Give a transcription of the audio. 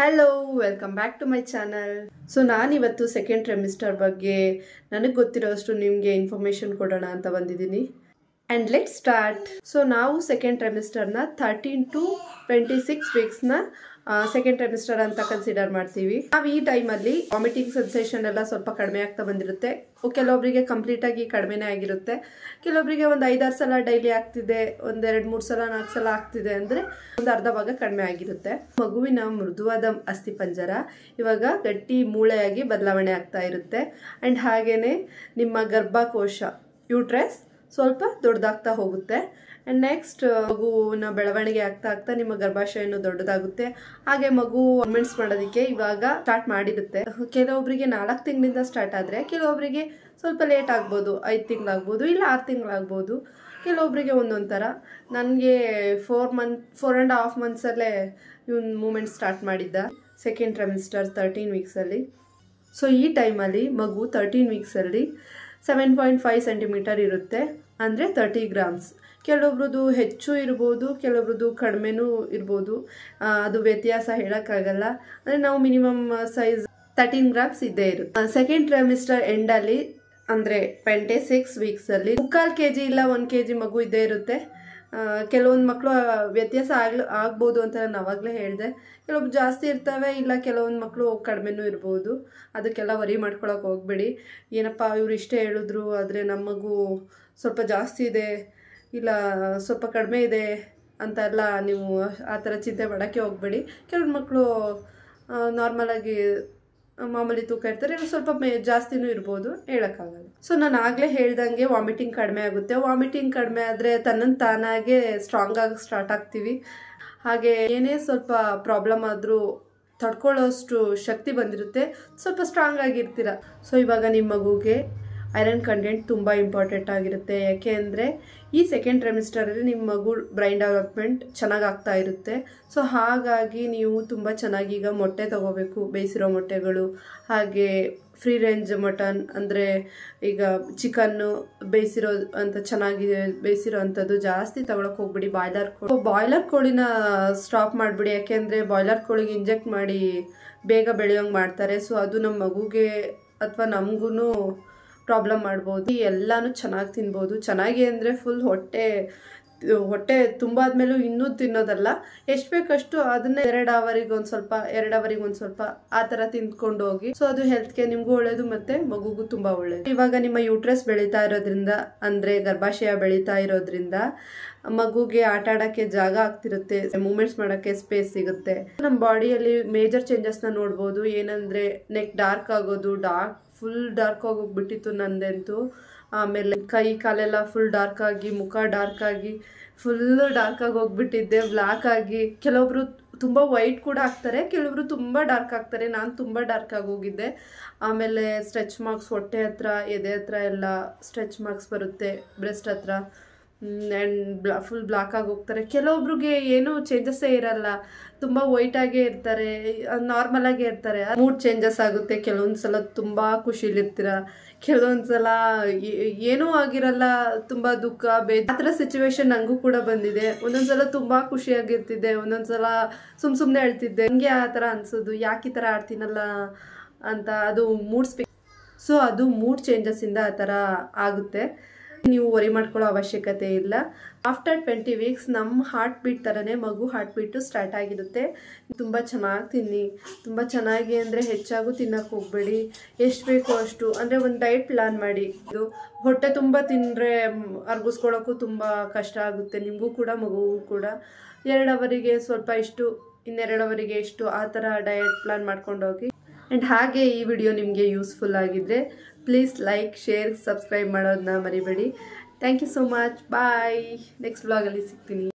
Hello welcome back to my channel. So ನಾನಿವತ್ತು second trimester ಬಗ್ಗೆ ನನಗೆ ಗೊತ್ತಿರೋಷ್ಟು ನಿಮಗೆ ಇನ್ಫಾರ್ಮೇಷನ್ ಕೊಡೋಣ ಅಂತ ಬಂದಿದ್ದೀನಿ. And let start. ಸೊ ನಾವು ಸೆಕೆಂಡ್ ಟ್ರೈಮಿಸ್ಟರ್ನ 13 to 26 ವೀಕ್ಸ್ನ ಸೆಕೆಂಡ್ ಟ್ರೈಮಿಸ್ಟರ್ ಅಂತ ಕನ್ಸಿಡರ್ ಮಾಡ್ತೀವಿ. ನಾವು ಈ ಟೈಮಲ್ಲಿ ವಾಮಿಟಿಂಗ್ ಸೆನ್ಸೇಷನ್ ಎಲ್ಲ ಸ್ವಲ್ಪ ಕಡಿಮೆ ಆಗ್ತಾ ಬಂದಿರುತ್ತೆ. ಕೆಲವೊಬ್ಬರಿಗೆ ಕಂಪ್ಲೀಟಾಗಿ ಕಡಿಮೆನೇ ಆಗಿರುತ್ತೆ, ಕೆಲವೊಬ್ಬರಿಗೆ ಒಂದು 5-6 ಸಲ ಡೈಲಿ ಆಗ್ತಿದೆ, ಒಂದು 2-3 ಸಲ 4 ಸಲ ಆಗ್ತಿದೆ ಅಂದರೆ ಒಂದು ಅರ್ಧ ಭಾಗ ಕಡಿಮೆ ಆಗಿರುತ್ತೆ. ಮಗುವಿನ ಮೃದುವಾದ ಅಸ್ಥಿಪಂಜರ ಇವಾಗ ಗಟ್ಟಿ ಮೂಳೆಯಾಗಿ ಬದಲಾವಣೆ ಆಗ್ತಾ ಇರುತ್ತೆ. ಆ್ಯಂಡ್ ಹಾಗೇನೆ ನಿಮ್ಮ ಗರ್ಭಕೋಶ ಯೂಟ್ರಸ್ ಸ್ವಲ್ಪ ದೊಡ್ಡದಾಗ್ತಾ ಹೋಗುತ್ತೆ. ಆ್ಯಂಡ್ ನೆಕ್ಸ್ಟ್ ಮಗುವಿನ ಬೆಳವಣಿಗೆ ಆಗ್ತಾ ಆಗ್ತಾ ನಿಮ್ಮ ಗರ್ಭಾಶಯನು ದೊಡ್ಡದಾಗುತ್ತೆ. ಹಾಗೆ ಮಗು ಮೂಮೆಂಟ್ಸ್ ಮಾಡೋದಕ್ಕೆ ಇವಾಗ ಸ್ಟಾರ್ಟ್ ಮಾಡಿರುತ್ತೆ. ಕೆಲವೊಬ್ಬರಿಗೆ 4 ತಿಂಗಳಿಂದ ಸ್ಟಾರ್ಟ್ ಆದರೆ ಕೆಲವೊಬ್ಬರಿಗೆ ಸ್ವಲ್ಪ ಲೇಟ್ ಆಗ್ಬೋದು, 5 ತಿಂಗಳಾಗ್ಬೋದು, ಇಲ್ಲ 6 ತಿಂಗಳಾಗ್ಬೋದು. ಕೆಲವೊಬ್ಬರಿಗೆ ಒಂದೊಂದು ಥರ. ನನಗೆ 4.5 ಮಂತ್ಸಲ್ಲೇ ಇವನ್ ಮೂಮೆಂಟ್ ಸ್ಟಾರ್ಟ್ ಮಾಡಿದ್ದ ಸೆಕೆಂಡ್ ಟ್ರೈಮಿಸ್ಟರ್ 13 ವೀಕ್ಸಲ್ಲಿ. ಸೊ ಈ ಟೈಮಲ್ಲಿ ಮಗು 13 ವೀಕ್ಸಲ್ಲಿ 7.5 ಸೆಂಟಿಮೀಟರ್ ಇರುತ್ತೆ, ಅಂದರೆ 30 ಗ್ರಾಮ್ಸ್. ಕೆಲವೊಬ್ರದ್ದು ಹೆಚ್ಚು ಇರ್ಬೋದು, ಕೆಲವೊಬ್ರದ್ದು ಕಡಿಮೆನೂ ಇರ್ಬೋದು, ಅದು ವ್ಯತ್ಯಾಸ ಹೇಳೋಕ್ಕಾಗಲ್ಲ. ಅಂದರೆ ನಾವು ಮಿನಿಮಮ್ ಸೈಜ್ 13 ಗ್ರಾಮ್ಸ್ ಇದ್ದೇ ಇರುತ್ತೆ. ಸೆಕೆಂಡ್ ಟ್ರೈಮಿಸ್ಟರ್ ಎಂಡಲ್ಲಿ ಅಂದರೆ 26 ವೀಕ್ಸಲ್ಲಿ 3/4 kg ಇಲ್ಲ 1 kg ಮಗು ಇದ್ದೇ ಇರುತ್ತೆ. ಕೆಲವೊಂದು ಮಕ್ಕಳು ವ್ಯತ್ಯಾಸ ಆಗ್ಬೋದು ಅಂತ ನಾನು ಆವಾಗಲೇ ಹೇಳಿದೆ. ಕೆಲವೊಬ್ರು ಜಾಸ್ತಿ ಇರ್ತವೆ, ಇಲ್ಲ ಕೆಲವೊಂದು ಮಕ್ಕಳು ಕಡಿಮೆನೂ ಇರ್ಬೋದು. ಅದಕ್ಕೆಲ್ಲ ವರಿ ಮಾಡ್ಕೊಳಕ್ಕೆ ಹೋಗ್ಬೇಡಿ. ಏನಪ್ಪ ಇವ್ರು ಇಷ್ಟೇ ಹೇಳಿದ್ರು, ಆದರೆ ನಮ್ಮ ಮಗು ಸ್ವಲ್ಪ ಜಾಸ್ತಿ ಇದೆ, ಇಲ್ಲ ಸ್ವಲ್ಪ ಕಡಿಮೆ ಇದೆ ಅಂತೆಲ್ಲ ನೀವು ಆ ಥರ ಚಿಂತೆ ಮಾಡೋಕ್ಕೆ ಹೋಗಬೇಡಿ. ಕೆಲವು ಮಕ್ಕಳು ನಾರ್ಮಲಾಗಿ ಮಾಮೂಲಿ ತೂಕ ಇರ್ತಾರೆ, ಸ್ವಲ್ಪ ಜಾಸ್ತಿನೂ ಇರ್ಬೋದು, ಹೇಳೋಕ್ಕಾಗಲ್ಲ. ಸೊ ನಾನು ಆಗಲೇ ಹೇಳ್ದಂಗೆ ವಾಮಿಟಿಂಗ್ ಕಡಿಮೆ ಆಗುತ್ತೆ. ವಾಮಿಟಿಂಗ್ ಕಡಿಮೆ ಆದರೆ ತನ್ನನ್ನು ತಾನಾಗೆ ಸ್ಟ್ರಾಂಗ್ ಆಗಿ ಸ್ಟಾರ್ಟ್ ಆಗ್ತೀವಿ. ಹಾಗೆ ಏನೇ ಸ್ವಲ್ಪ ಪ್ರಾಬ್ಲಮ್ ಆದರೂ ತಡ್ಕೊಳ್ಳೋಷ್ಟು ಶಕ್ತಿ ಬಂದಿರುತ್ತೆ, ಸ್ವಲ್ಪ ಸ್ಟ್ರಾಂಗ್ ಆಗಿರ್ತೀರ. ಸೊ ಇವಾಗ ನಿಮ್ಮ ಮಗುಗೆ ಐರನ್ ಕಂಟೆಂಟ್ ತುಂಬ ಇಂಪಾರ್ಟೆಂಟ್ ಆಗಿರುತ್ತೆ. ಯಾಕೆ ಅಂದರೆ ಈ ಸೆಕೆಂಡ್ ಟ್ರೈಮಿಸ್ಟರಲ್ಲಿ ನಿಮ್ಮ ಮಗು ಬ್ರೈನ್ ಡೆವಲಪ್ಮೆಂಟ್ ಚೆನ್ನಾಗಿ ಆಗ್ತಾ ಇರುತ್ತೆ. ಸೊ ಹಾಗಾಗಿ ನೀವು ತುಂಬ ಚೆನ್ನಾಗಿ ಈಗ ಮೊಟ್ಟೆ ತೊಗೋಬೇಕು, ಬೇಯಿಸಿರೋ ಮೊಟ್ಟೆಗಳು. ಹಾಗೆ ಫ್ರೀ ರೇಂಜ್ ಮಟನ್ ಅಂದರೆ ಈಗ ಚಿಕನ್ನು ಬೇಯಿಸಿರೋ ಅಂತ ಚೆನ್ನಾಗಿ ಬೇಯಿಸಿರೋ ಅಂಥದ್ದು ಜಾಸ್ತಿ ತಗೊಳಕ್ಕೆ ಹೋಗ್ಬಿಡಿ. ಬಾಯ್ಲರ್ ಕೋಳಿನ ಸ್ಟಾಪ್ ಮಾಡಿಬಿಡಿ. ಯಾಕೆಂದರೆ ಬಾಯ್ಲರ್ ಕೋಳಿಗೆ ಇಂಜೆಕ್ಟ್ ಮಾಡಿ ಬೇಗ ಬೆಳೆಯೋಂಗೆ ಮಾಡ್ತಾರೆ. ಸೊ ಅದು ನಮ್ಮ ಮಗುಗೆ ಅಥವಾ ನಮಗೂ ಪ್ರಾಬ್ಲಮ್ ಮಾಡ್ಬೋದು. ಎಲ್ಲನೂ ಚೆನ್ನಾಗಿ ತಿನ್ಬೋದು. ಚೆನ್ನಾಗಿ ಅಂದರೆ ಫುಲ್ ಹೊಟ್ಟೆ ತುಂಬಾದ್ಮೇಲೂ ಇನ್ನೂ ತಿನ್ನೋದಲ್ಲ, ಎಷ್ಟು ಬೇಕಷ್ಟು ಅದನ್ನೇ 2 ಅವರಿಗೆ ಒಂದು ಸ್ವಲ್ಪ ಆ ಥರ ತಿಂದ್ಕೊಂಡು ಹೋಗಿ. ಸೊ ಅದು ಹೆಲ್ತ್ಗೆ ನಿಮಗೂ ಒಳ್ಳೇದು ಮತ್ತು ಮಗುಗೂ ತುಂಬ ಒಳ್ಳೇದು. ಇವಾಗ ನಿಮ್ಮ ಯೂಟ್ರಸ್ ಬೆಳೀತಾ ಇರೋದ್ರಿಂದ, ಅಂದರೆ ಗರ್ಭಾಶಯ ಬೆಳೀತಾ ಇರೋದ್ರಿಂದ ಮಗುಗೆ ಆಟ ಆಡೋಕ್ಕೆ ಜಾಗ ಆಗ್ತಿರುತ್ತೆ, ಮೂಮೆಂಟ್ಸ್ ಮಾಡೋಕ್ಕೆ ಸ್ಪೇಸ್ ಸಿಗುತ್ತೆ. ನಮ್ಮ ಬಾಡಿಯಲ್ಲಿ ಮೇಜರ್ ಚೇಂಜಸ್ನ ನೋಡ್ಬೋದು. ಏನಂದರೆ ನೆಕ್ ಡಾರ್ಕ್ ಆಗೋದು, ಫುಲ್ ಡಾರ್ಕ್ ಆಗೋಗ್ಬಿಟ್ಟಿತ್ತು ನಂದಂತೂ. ಆಮೇಲೆ ಕೈ ಕಾಲೆಲ್ಲ ಫುಲ್ ಡಾರ್ಕ್ ಆಗಿ, ಮುಖ ಡಾರ್ಕ್ ಆಗಿ, ಫುಲ್ಲು ಡಾರ್ಕ್ ಆಗಿ ಹೋಗ್ಬಿಟ್ಟಿದ್ದೆ, ಬ್ಲ್ಯಾಕ್ ಆಗಿ. ಕೆಲವೊಬ್ರು ತುಂಬ ವೈಟ್ ಕೂಡ ಆಗ್ತಾರೆ, ಕೆಲವೊಬ್ರು ತುಂಬ ಡಾರ್ಕ್ ಆಗ್ತಾರೆ. ನಾನು ತುಂಬ ಡಾರ್ಕ್ ಆಗಿ ಹೋಗಿದ್ದೆ. ಆಮೇಲೆ ಸ್ಟ್ರೆಚ್ ಮಾರ್ಕ್ಸ್ ಹೊಟ್ಟೆ ಹತ್ರ, ಎದೆ ಹತ್ರ ಎಲ್ಲ ಸ್ಟ್ರೆಚ್ ಮಾರ್ಕ್ಸ್ ಬರುತ್ತೆ, ಬ್ರೆಸ್ಟ್ ಹತ್ರ. ಆ್ಯಂಡ್ ಫುಲ್ ಬ್ಲ್ಯಾಕ್ ಆಗಿ ಹೋಗ್ತಾರೆ. ಕೆಲವೊಬ್ರಿಗೆ ಏನೂ ಚೇಂಜಸ್ಸೇ ಇರಲ್ಲ, ತುಂಬ ವೈಟಾಗೇ ಇರ್ತಾರೆ, ನಾರ್ಮಲಾಗೇ ಇರ್ತಾರೆ. ಮೂಡ್ ಚೇಂಜಸ್ ಆಗುತ್ತೆ. ಕೆಲವೊಂದು ಸಲ ತುಂಬ ಖುಷಿಲಿರ್ತೀರ, ಕೆಲವೊಂದು ಸಲ ಏನೂ ಆಗಿರಲ್ಲ, ತುಂಬ ದುಃಖ ಆ ಥರ ಸಿಚುವೇಶನ್ ನನಗೂ ಕೂಡ ಬಂದಿದೆ. ಒಂದೊಂದು ಸಲ ತುಂಬ ಖುಷಿಯಾಗಿರ್ತಿದ್ದೆ, ಒಂದೊಂದು ಸಲ ಸುಮ್ಮನೆ ಹೇಳ್ತಿದ್ದೆ. ನನಗೆ ಆ ಥರ ಅನಿಸೋದು, ಯಾಕೆ ಈ ಥರ ಆಡ್ತೀನಲ್ಲ ಅಂತ. ಅದು ಸೊ ಅದು ಮೂಡ್ ಚೇಂಜಸ್ಸಿಂದ ಆ ಥರ ಆಗುತ್ತೆ. ನೀವು ವರಿ ಮಾಡ್ಕೊಳ್ಳೋ ಅವಶ್ಯಕತೆ ಇಲ್ಲ. ಆಫ್ಟರ್ 20 ವೀಕ್ಸ್ ನಮ್ಮ ಹಾರ್ಟ್ ಬೀಟ್ ಥರನೇ ಮಗು ಹಾರ್ಟ್ ಬೀಟು ಸ್ಟಾರ್ಟ್ ಆಗಿರುತ್ತೆ. ತುಂಬ ಚೆನ್ನಾಗಿ ತಿನ್ನಿ, ತುಂಬ ಚೆನ್ನಾಗಿ ಅಂದರೆ ಹೆಚ್ಚಾಗೂ ತಿನ್ನೋಕ್ಕೆ ಹೋಗಬೇಡಿ. ಎಷ್ಟು ಬೇಕೋ ಅಷ್ಟು, ಅಂದರೆ ಒಂದು ಡಯಟ್ ಪ್ಲಾನ್ ಮಾಡಿ. ಇದು ಹೊಟ್ಟೆ ತುಂಬ ತಿಂದರೆ ಅರ್ಗಿಸ್ಕೊಳ್ಳೋಕ್ಕೂ ತುಂಬ ಕಷ್ಟ ಆಗುತ್ತೆ, ನಿಮಗೂ ಕೂಡ ಮಗುಗೂ ಕೂಡ. 2 ಅವರಿಗೆ ಸ್ವಲ್ಪ ಇಷ್ಟು, ಇನ್ನು 2 ಅವರಿಗೆ ಇಷ್ಟು, ಆ ಥರ ಡಯಟ್ ಪ್ಲಾನ್ ಮಾಡ್ಕೊಂಡು ಹೋಗಿ. ಆ್ಯಂಡ್ ಹಾಗೆ ಈ ವಿಡಿಯೋ ನಿಮಗೆ ಯೂಸ್ಫುಲ್ ಆಗಿದ್ದರೆ ಪ್ಲೀಸ್ ಲೈಕ್, ಶೇರ್, ಸಬ್ಸ್ಕ್ರೈಬ್ ಮಾಡೋದನ್ನ ಮರಿಬೇಡಿ. Thank you so much. Bye. Next ವ್ಲಾಗಲ್ಲಿ ಸಿಗ್ತೀನಿ.